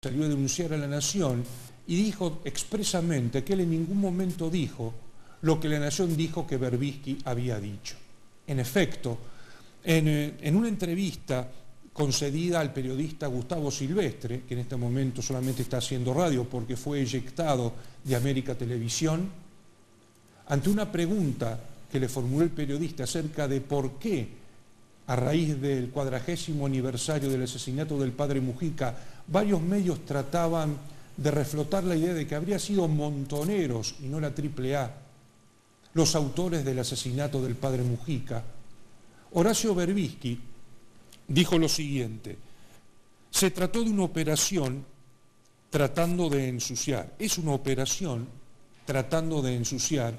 salió a denunciar a La Nación y dijo expresamente que él en ningún momento dijo lo que La Nación dijo que Berbisky había dicho. En efecto, en una entrevista concedida al periodista Gustavo Silvestre, que en este momento solamente está haciendo radio porque fue eyectado de América Televisión, ante una pregunta que le formuló el periodista acerca de por qué, a raíz del 40º aniversario del asesinato del padre Mujica, varios medios trataban de reflotar la idea de que habría sido Montoneros y no la AAA los autores del asesinato del padre Mujica, Horacio Berbisky dijo lo siguiente: se trató de una operación tratando de ensuciar, es una operación tratando de ensuciar,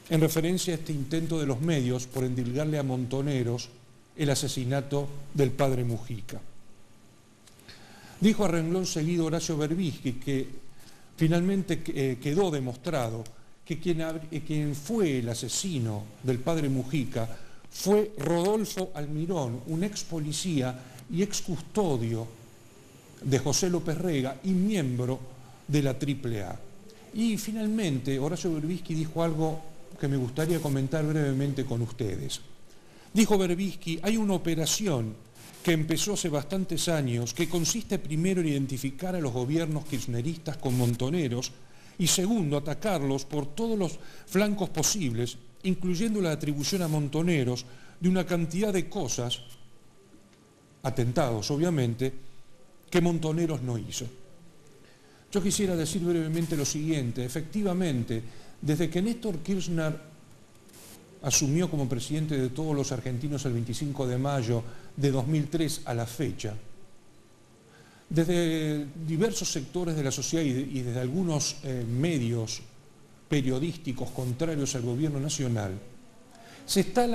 en referencia a este intento de los medios por endilgarle a Montoneros el asesinato del padre Mujica. Dijo a renglón seguido Horacio Berbisky que finalmente quedó demostrado que quien fue el asesino del padre Mujica fue Rodolfo Almirón, un ex policía y ex custodio de José López Rega y miembro de la AAA. Y finalmente Horacio Berbisky dijo algo que me gustaría comentar brevemente con ustedes. Dijo Berbisky: hay una operación que empezó hace bastantes años que consiste primero en identificar a los gobiernos kirchneristas con montoneros y segundo, atacarlos por todos los flancos posibles, incluyendo la atribución a montoneros de una cantidad de cosas, atentados obviamente, que Montoneros no hizo. Yo quisiera decir brevemente lo siguiente: efectivamente, desde que Néstor Kirchner asumió como presidente de todos los argentinos el 25 de mayo de 2003 a la fecha, desde diversos sectores de la sociedad y desde algunos medios periodísticos contrarios al gobierno nacional, se ha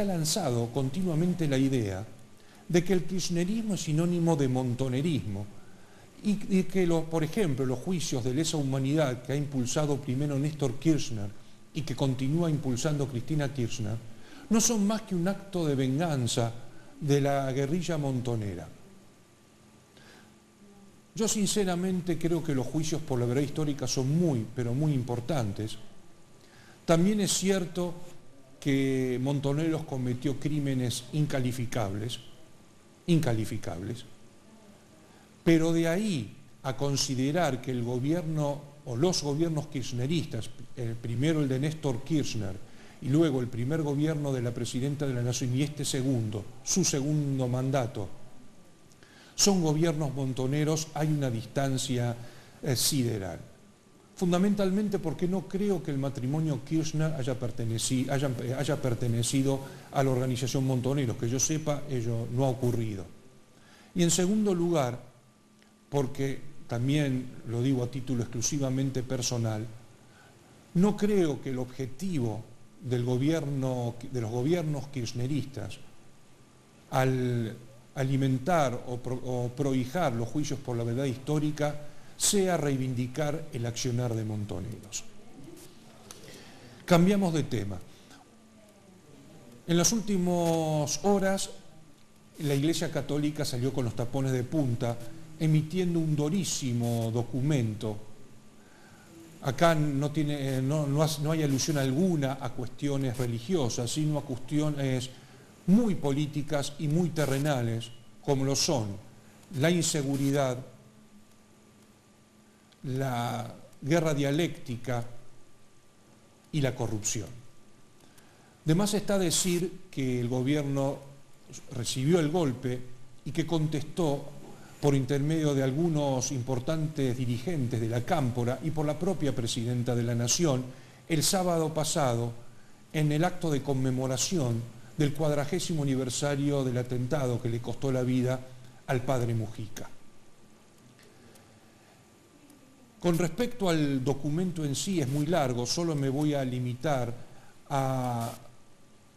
lanzado continuamente la idea de que el kirchnerismo es sinónimo de montonerismo y que, por ejemplo, los juicios de lesa humanidad que ha impulsado primero Néstor Kirchner y que continúa impulsando Cristina Kirchner, no son más que un acto de venganza de la guerrilla montonera. Yo sinceramente creo que los juicios por la verdad histórica son muy, pero muy importantes. También es cierto que Montoneros cometió crímenes incalificables, pero de ahí a considerar que el gobierno o los gobiernos kirchneristas, primero el de Néstor Kirchner y luego el primer gobierno de la presidenta de la Nación y este segundo, su segundo mandato, son gobiernos montoneros, hay una distancia sideral. Fundamentalmente porque no creo que el matrimonio Kirchner haya pertenecido a la organización Montoneros, que yo sepa, ello no ha ocurrido. Y en segundo lugar, porque también lo digo a título exclusivamente personal, no creo que el objetivo de los gobiernos kirchneristas al alimentar o prohijar los juicios por la verdad histórica sea reivindicar el accionar de Montoneros. Cambiamos de tema. En las últimas horas, la Iglesia Católica salió con los tapones de punta, emitiendo un durísimo documento. Acá no hay alusión alguna a cuestiones religiosas, sino a cuestiones muy políticas y muy terrenales, como lo son la inseguridad, la guerra dialéctica y la corrupción. De más está decir que el gobierno recibió el golpe y que contestó por intermedio de algunos importantes dirigentes de la Cámpora y por la propia presidenta de la Nación, el sábado pasado, en el acto de conmemoración del 40º aniversario del atentado que le costó la vida al padre Mujica. Con respecto al documento en sí, es muy largo, solo me voy a limitar a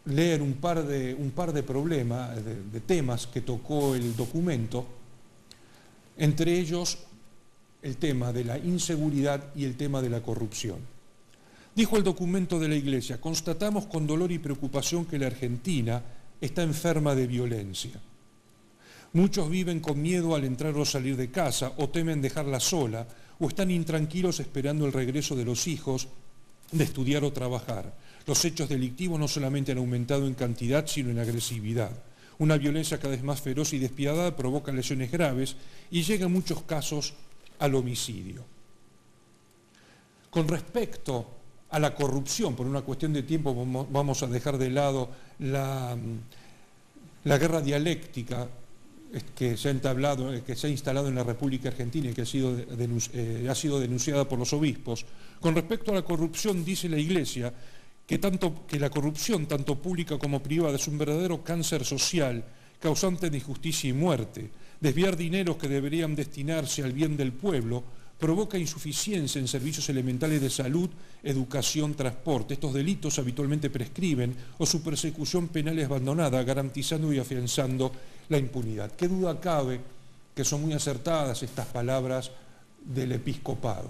leer un par de problemas, de temas que tocó el documento, entre ellos el tema de la inseguridad y el tema de la corrupción. Dijo el documento de la Iglesia: constatamos con dolor y preocupación que la Argentina está enferma de violencia. Muchos viven con miedo al entrar o salir de casa, o temen dejarla sola, o están intranquilos esperando el regreso de los hijos de estudiar o trabajar. Los hechos delictivos no solamente han aumentado en cantidad, sino en agresividad. Una violencia cada vez más feroz y despiadada provoca lesiones graves y llega en muchos casos al homicidio. Con respecto a la corrupción, por una cuestión de tiempo vamos a dejar de lado la guerra dialéctica que se ha entablado, que se ha instalado en la República Argentina y que ha sido denunciada por los obispos. Con respecto a la corrupción, dice la Iglesia que la corrupción, tanto pública como privada, es un verdadero cáncer social, causante de injusticia y muerte. Desviar dineros que deberían destinarse al bien del pueblo provoca insuficiencia en servicios elementales de salud, educación, transporte. Estos delitos habitualmente prescriben o su persecución penal es abandonada, garantizando y afianzando la impunidad. ¿Qué duda cabe que son muy acertadas estas palabras del episcopado?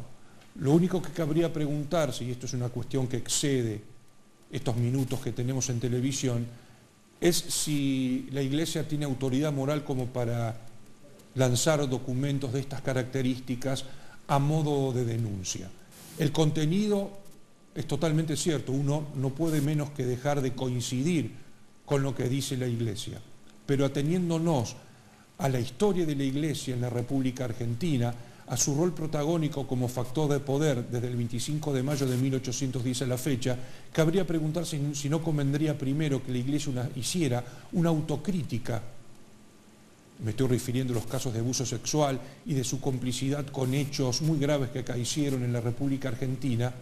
Lo único que cabría preguntarse, y esto es una cuestión que excede estos minutos que tenemos en televisión, es si la Iglesia tiene autoridad moral como para lanzar documentos de estas características a modo de denuncia. El contenido es totalmente cierto, uno no puede menos que dejar de coincidir con lo que dice la Iglesia, pero ateniéndonos a la historia de la Iglesia en la República Argentina, a su rol protagónico como factor de poder desde el 25 de mayo de 1810 a la fecha, cabría preguntarse si no convendría primero que la Iglesia hiciera una autocrítica. Me estoy refiriendo a los casos de abuso sexual y de su complicidad con hechos muy graves que acaecieron en la República Argentina,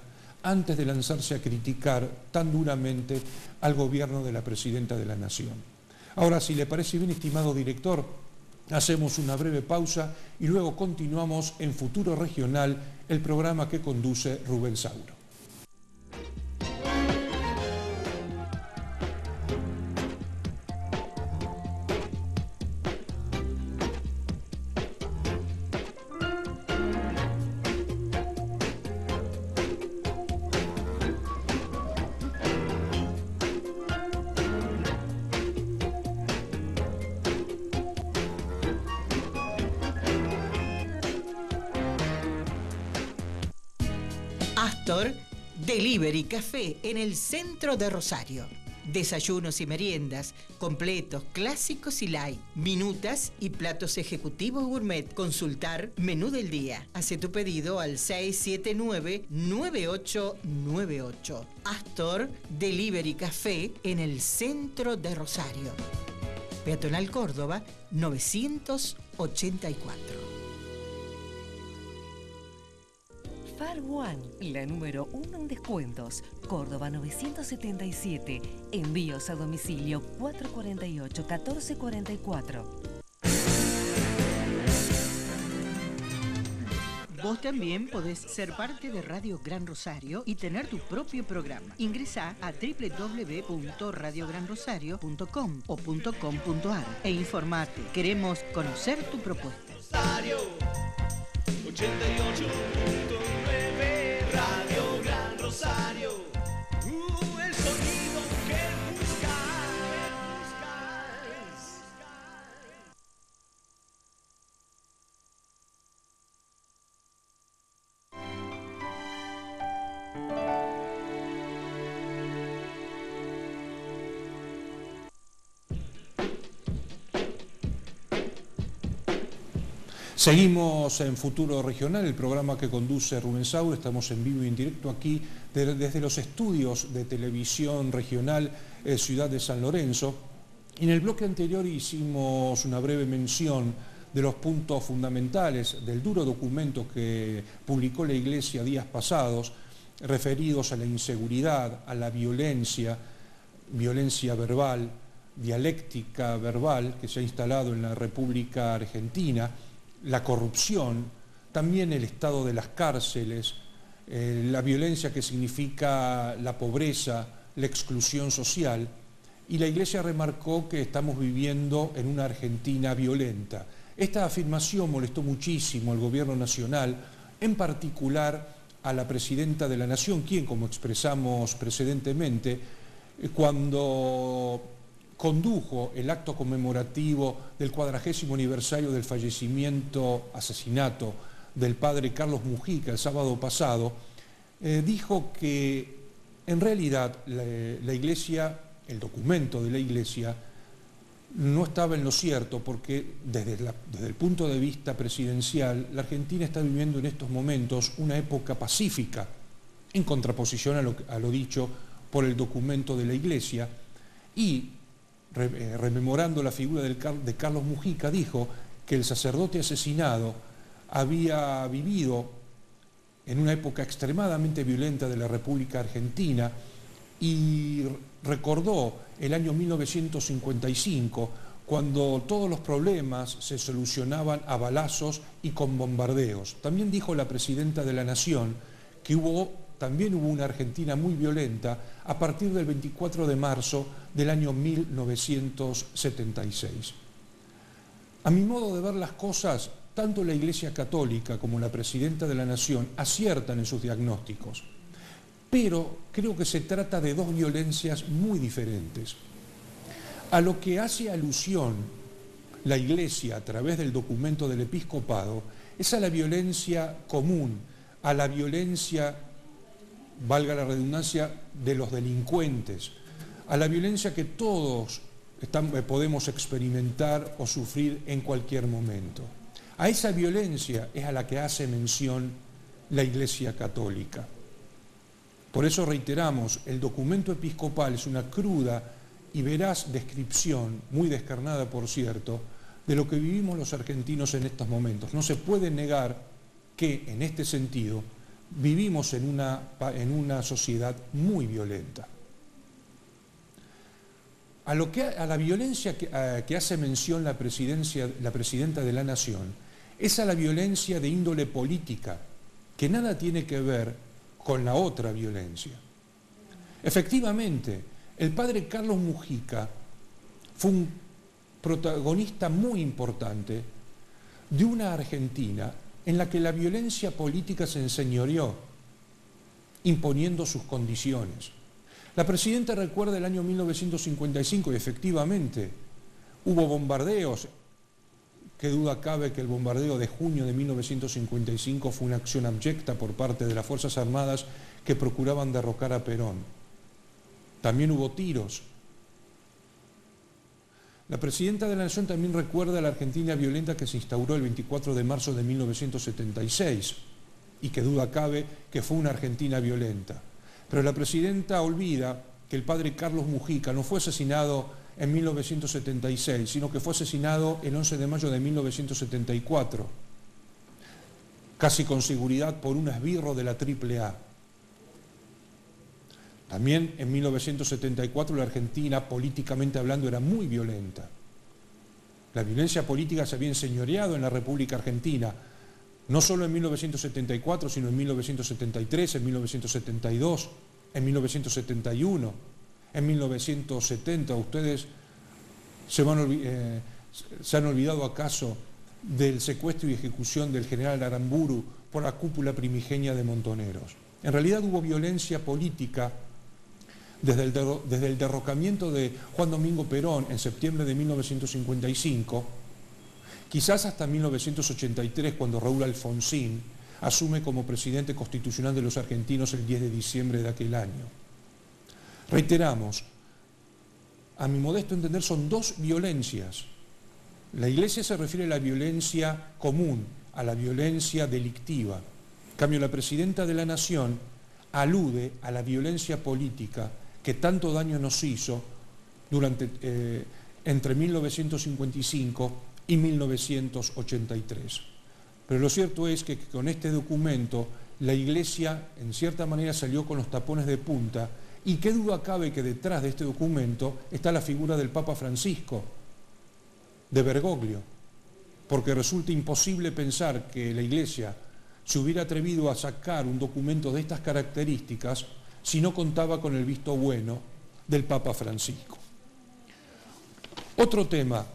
antes de lanzarse a criticar tan duramente al gobierno de la Presidenta de la Nación. Ahora, si le parece bien, estimado director, hacemos una breve pausa y luego continuamos en Futuro Regional, el programa que conduce Rubén Sauro. Astor Delivery Café en el centro de Rosario. Desayunos y meriendas, completos, clásicos y light, minutas y platos ejecutivos gourmet. Consultar menú del día. Hace tu pedido al 679-9898. Astor Delivery Café en el centro de Rosario. Peatonal Córdoba, 984. Far One, la número 1 en descuentos. Córdoba 977. Envíos a domicilio 448-1444. Vos también podés ser parte de Radio Gran Rosario y tener tu propio programa. Ingresá a www.radiogranrosario.com o .com.ar e informate. Queremos conocer tu propuesta. Rosario 88.9 Radio Gran Rosario. El sonido que buscas. Seguimos en Futuro Regional, el programa que conduce Rubén Sauro. Estamos en vivo y en directo aquí desde los estudios de televisión regional Ciudad de San Lorenzo. En el bloque anterior hicimos una breve mención de los puntos fundamentales del duro documento que publicó la Iglesia días pasados, referidos a la inseguridad, a la violencia verbal, dialéctica verbal que se ha instalado en la República Argentina, la corrupción, también el estado de las cárceles, la violencia que significa la pobreza, la exclusión social, y la Iglesia remarcó que estamos viviendo en una Argentina violenta. Esta afirmación molestó muchísimo al Gobierno Nacional, en particular a la Presidenta de la Nación, quien, como expresamos precedentemente, cuando condujo el acto conmemorativo del 40º aniversario del asesinato del padre Carlos Mujica el sábado pasado, dijo que en realidad la Iglesia, el documento de la Iglesia, no estaba en lo cierto, porque desde el punto de vista presidencial, la Argentina está viviendo en estos momentos una época pacífica, en contraposición a lo dicho por el documento de la Iglesia, y rememorando la figura de Carlos Mujica, dijo que el sacerdote asesinado había vivido en una época extremadamente violenta de la República Argentina y recordó el año 1955, cuando todos los problemas se solucionaban a balazos y con bombardeos. También dijo la presidenta de la Nación que también hubo una Argentina muy violenta a partir del 24 de marzo del año 1976. A mi modo de ver las cosas, tanto la Iglesia Católica como la Presidenta de la Nación aciertan en sus diagnósticos, pero creo que se trata de dos violencias muy diferentes. A lo que hace alusión la Iglesia a través del documento del episcopado es a la violencia común, a la violencia, valga la redundancia, de los delincuentes, a la violencia que todos podemos experimentar o sufrir en cualquier momento. A esa violencia es a la que hace mención la Iglesia Católica. Por eso reiteramos, el documento episcopal es una cruda y veraz descripción, muy descarnada por cierto, de lo que vivimos los argentinos en estos momentos. No se puede negar que en este sentido vivimos en una sociedad muy violenta. A la violencia que hace mención la Presidenta de la Nación es a la violencia de índole política, que nada tiene que ver con la otra violencia. Efectivamente, el padre Carlos Mujica fue un protagonista muy importante de una Argentina en la que la violencia política se enseñoreó, imponiendo sus condiciones. La presidenta recuerda el año 1955 y efectivamente hubo bombardeos. Qué duda cabe que el bombardeo de junio de 1955 fue una acción abyecta por parte de las Fuerzas Armadas que procuraban derrocar a Perón. También hubo tiros. La Presidenta de la Nación también recuerda la Argentina violenta que se instauró el 24 de marzo de 1976 y que duda cabe que fue una Argentina violenta. Pero la Presidenta olvida que el padre Carlos Mujica no fue asesinado en 1976, sino que fue asesinado el 11 de mayo de 1974, casi con seguridad por un esbirro de la AAA. También en 1974 la Argentina, políticamente hablando, era muy violenta. La violencia política se había enseñoreado en la República Argentina, no solo en 1974, sino en 1973, en 1972, en 1971, en 1970. ¿Ustedes se han olvidado acaso del secuestro y ejecución del general Aramburu por la cúpula primigenia de Montoneros? En realidad hubo violencia política desde el derrocamiento de Juan Domingo Perón en septiembre de 1955, quizás hasta 1983, cuando Raúl Alfonsín asume como presidente constitucional de los argentinos el 10 de diciembre de aquel año. Reiteramos, a mi modesto entender son dos violencias. La Iglesia se refiere a la violencia común, a la violencia delictiva. En cambio, la Presidenta de la Nación alude a la violencia política que tanto daño nos hizo entre 1955 y 1983. Pero lo cierto es que con este documento la Iglesia en cierta manera salió con los tapones de punta, y qué duda cabe que detrás de este documento está la figura del Papa Francisco, de Bergoglio, porque resulta imposible pensar que la Iglesia se hubiera atrevido a sacar un documento de estas características si no contaba con el visto bueno del Papa Francisco. Otro tema.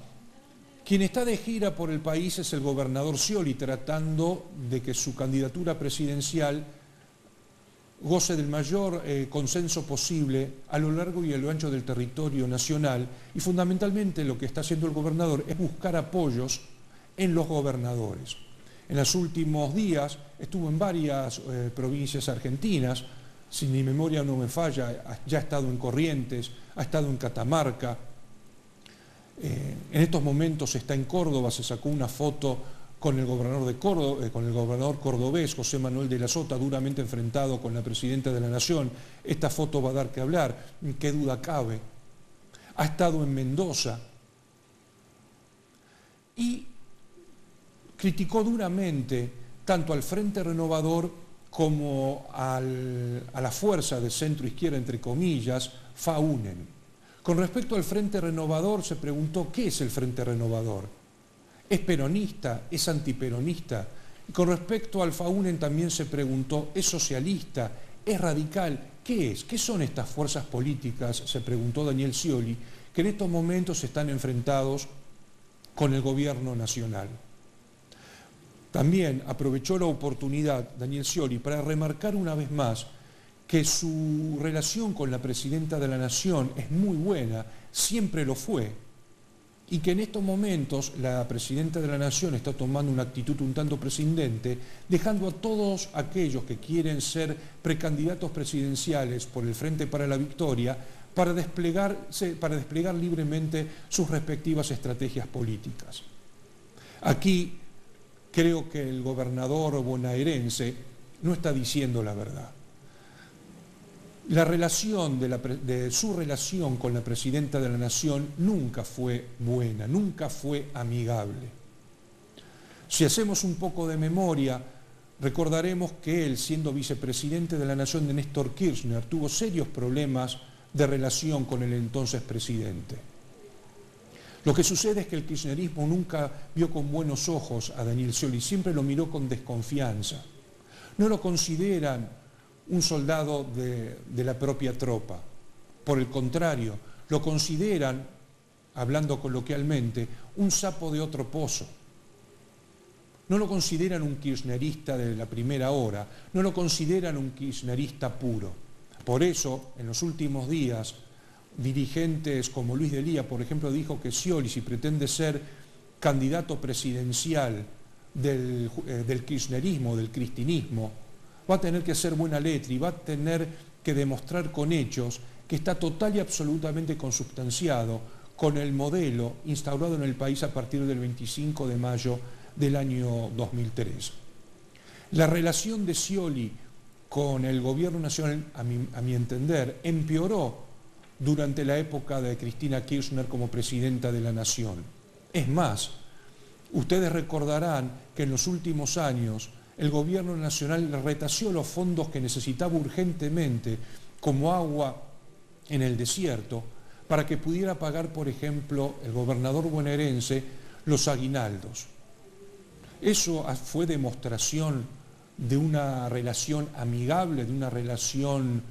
Quien está de gira por el país es el gobernador Scioli, tratando de que su candidatura presidencial goce del mayor consenso posible a lo largo y a lo ancho del territorio nacional, y fundamentalmente lo que está haciendo el gobernador es buscar apoyos en los gobernadores. En los últimos días estuvo en varias provincias argentinas, si mi memoria no me falla, ya ha estado en Corrientes, ha estado en Catamarca, en estos momentos está en Córdoba, se sacó una foto con el gobernador de Córdoba, con el gobernador cordobés, José Manuel de la Sota, duramente enfrentado con la presidenta de la Nación. Esta foto va a dar que hablar, qué duda cabe. Ha estado en Mendoza y criticó duramente tanto al Frente Renovador como a la fuerza de centro izquierda, entre comillas, FAUNEN. Con respecto al Frente Renovador se preguntó ¿qué es el Frente Renovador? ¿Es peronista? ¿Es antiperonista? Y con respecto al FAUNEN también se preguntó ¿es socialista? ¿Es radical? ¿Qué es? ¿Qué son estas fuerzas políticas? Se preguntó Daniel Scioli, que en estos momentos están enfrentados con el gobierno nacional. También aprovechó la oportunidad Daniel Scioli para remarcar una vez más que su relación con la presidenta de la Nación es muy buena, siempre lo fue, y que en estos momentos la presidenta de la Nación está tomando una actitud un tanto prescindente, dejando a todos aquellos que quieren ser precandidatos presidenciales por el Frente para la Victoria para desplegar libremente sus respectivas estrategias políticas. Aquí creo que el gobernador bonaerense no está diciendo la verdad. La relación de su relación con la presidenta de la Nación nunca fue buena, nunca fue amigable. Si hacemos un poco de memoria, recordaremos que él, siendo vicepresidente de la Nación de Néstor Kirchner, tuvo serios problemas de relación con el entonces presidente. Lo que sucede es que el kirchnerismo nunca vio con buenos ojos a Daniel Scioli, siempre lo miró con desconfianza. No lo consideran un soldado de la propia tropa. Por el contrario, lo consideran, hablando coloquialmente, un sapo de otro pozo. No lo consideran un kirchnerista de la primera hora, no lo consideran un kirchnerista puro. Por eso, en los últimos días, dirigentes como Luis de Lía, por ejemplo, dijo que Scioli, si pretende ser candidato presidencial del kirchnerismo, del cristinismo, va a tener que hacer buena letra y va a tener que demostrar con hechos que está total y absolutamente consubstanciado con el modelo instaurado en el país a partir del 25 de mayo del año 2003. La relación de Scioli con el gobierno nacional, a mi entender, empeoró durante la época de Cristina Kirchner como presidenta de la Nación. Es más, ustedes recordarán que en los últimos años el gobierno nacional retació los fondos que necesitaba urgentemente, como agua en el desierto, para que pudiera pagar, por ejemplo, el gobernador bonaerense los aguinaldos. Eso fue demostración de una relación amigable, de una relación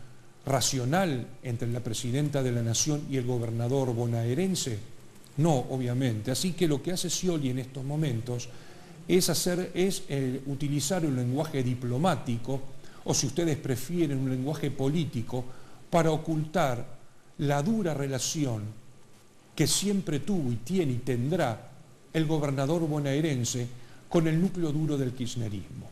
racional entre la presidenta de la Nación y el gobernador bonaerense. No, obviamente. Así que lo que hace Scioli en estos momentos es utilizar un lenguaje diplomático, o si ustedes prefieren un lenguaje político, para ocultar la dura relación que siempre tuvo y tiene y tendrá el gobernador bonaerense con el núcleo duro del kirchnerismo.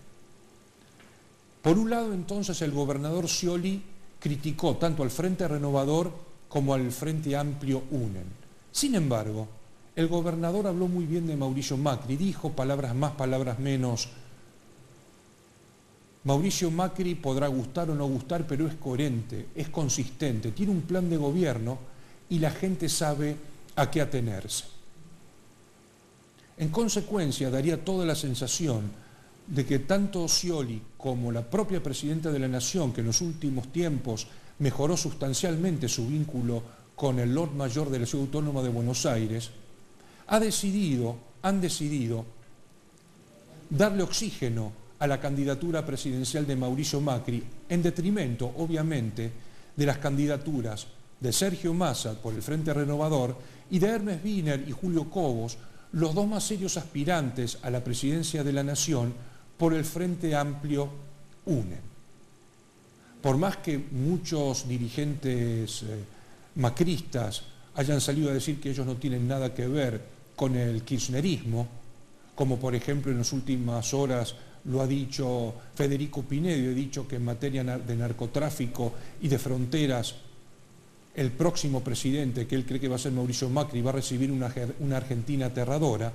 Por un lado, entonces, el gobernador Scioli criticó tanto al Frente Renovador como al Frente Amplio UNEN. Sin embargo, el gobernador habló muy bien de Mauricio Macri, dijo palabras más, palabras menos. Mauricio Macri podrá gustar o no gustar, pero es coherente, es consistente, tiene un plan de gobierno y la gente sabe a qué atenerse. En consecuencia, daría toda la sensación de que tanto Scioli como la propia presidenta de la Nación, que en los últimos tiempos mejoró sustancialmente su vínculo con el Lord Mayor de la Ciudad Autónoma de Buenos Aires, han decidido darle oxígeno a la candidatura presidencial de Mauricio Macri, en detrimento, obviamente, de las candidaturas de Sergio Massa por el Frente Renovador y de Hermes Wiener y Julio Cobos, los dos más serios aspirantes a la presidencia de la Nación por el Frente Amplio UNEN. por más que muchos dirigentes macristas hayan salido a decir que ellos no tienen nada que ver con el kirchnerismo, como por ejemplo en las últimas horas lo ha dicho Federico Pinedo, ha dicho que en materia de narcotráfico y de fronteras el próximo presidente, que él cree que va a ser Mauricio Macri, va a recibir una Argentina aterradora.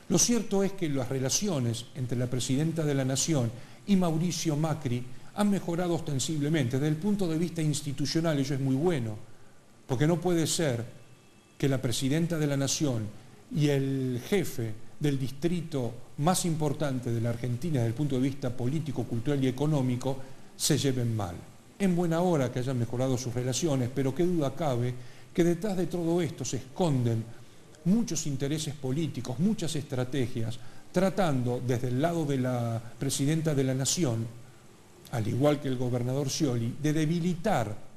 Lo cierto es que las relaciones entre la presidenta de la Nación y Mauricio Macri han mejorado ostensiblemente. Desde el punto de vista institucional ello es muy bueno, porque no puede ser que la presidenta de la Nación y el jefe del distrito más importante de la Argentina desde el punto de vista político, cultural y económico se lleven mal. En buena hora que hayan mejorado sus relaciones, pero qué duda cabe que detrás de todo esto se esconden muchos intereses políticos, muchas estrategias, tratando desde el lado de la presidenta de la Nación, al igual que el gobernador Scioli, de debilitar